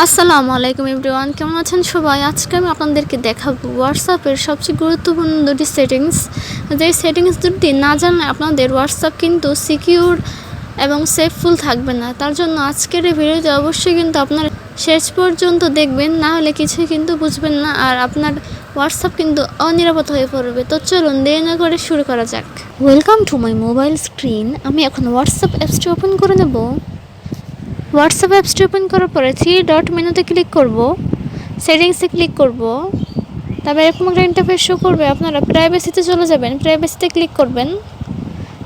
আসসালামু আলাইকুম এভরিওয়ান, কেমন আছেন সবাই? আজকে আমি আপনাদেরকে দেখাবো হোয়াটসঅ্যাপের সবচেয়ে গুরুত্বপূর্ণ দুটি সেটিংস। যে সেটিংস দুটি না জানলে আপনাদের হোয়াটসঅ্যাপ কিন্তু সিকিউর এবং সেফফুল থাকবে না। তার জন্য আজকের এই ভিডিওতে অবশ্যই কিন্তু আপনারা শেষ পর্যন্ত দেখবেন, না হলে কিছুই কিন্তু বুঝবেন না আর আপনার হোয়াটসঅ্যাপ কিন্তু অনিরাপদ হয়ে পড়বে। তো চলুন দেরি না করে শুরু করা যাক। Welcome to my mobile screen. আমি এখন হোয়াটসঅ্যাপ অ্যাপসটি ওপেন করে নেব। হোয়াটসঅ্যাপ অ্যাপসটি ওপেন করার পরে 3 ডট মেনুতে ক্লিক করব, সেটিংসে ক্লিক করব। তারপর এরকম একটা ইন্টারফেস শো করবে, আপনারা প্রাইভেসিতে চলে যাবেন, প্রাইভেসিতে ক্লিক করবেন।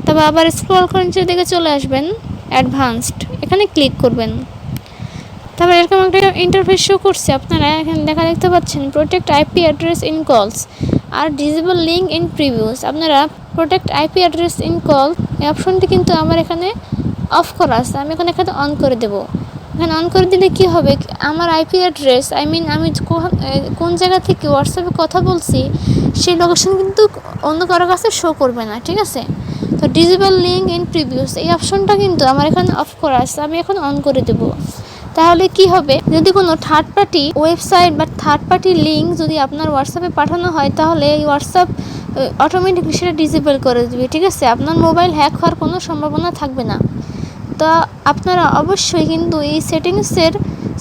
তারপর আবার স্ক্রল করে নিচের দিকে চলে আসবেন, অ্যাডভান্সড এখানে ক্লিক করবেন। তারপর এরকম একটা ইন্টারফেস শো করছে, আপনারা এখানে দেখতে পাচ্ছেন প্রোটেক্ট আইপি অ্যাড্রেস ইন কলস আর ডিসেবল লিঙ্ক ইন প্রিভিউস। আপনারা protect IP address in call এই অপশনটি কিন্তু আমার এখানে অফ করা আছে, আমি এখানে অন করে দেব। এখানে অন করে দিলে কি হবে, আমার আইপি অ্যাড্রেস আমি কোন জায়গা থেকে হোয়াটসঅ্যাপে কথা বলছি সেই লোকেশন কিন্তু অন্য কারো কাছে শো করবে না, ঠিক আছে? তো ডিসেবল লিঙ্ক ইন প্রিভিউস এই অপশনটা কিন্তু আমার এখানে অফ করা আছে, আমি এখন অন করে দেব। তাহলে কি হবে, যদি কোনো থার্ড পার্টি ওয়েবসাইট বা থার্ড পার্টি লিঙ্ক যদি আপনার হোয়াটসঅ্যাপে পাঠানো হয়, তাহলে এই হোয়াটসঅ্যাপ অটোমেটিকলি সেটা ডিসেবল করে দেবে, ঠিক আছে? আপনার মোবাইল হ্যাক হওয়ার কোনো সম্ভাবনা থাকবে না। তো আপনারা অবশ্যই কিন্তু এই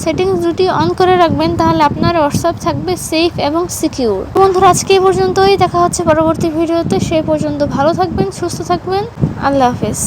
সেটিংস দুটি অন করে রাখবেন, তাহলে আপনার হোয়াটসঅ্যাপ থাকবে সেফ এবং সিকিউর। বন্ধুরা, আজকে এই পর্যন্তই, দেখা হচ্ছে পরবর্তী ভিডিওতে। সেই পর্যন্ত ভালো থাকবেন, সুস্থ থাকবেন, আল্লাহ হাফেজ।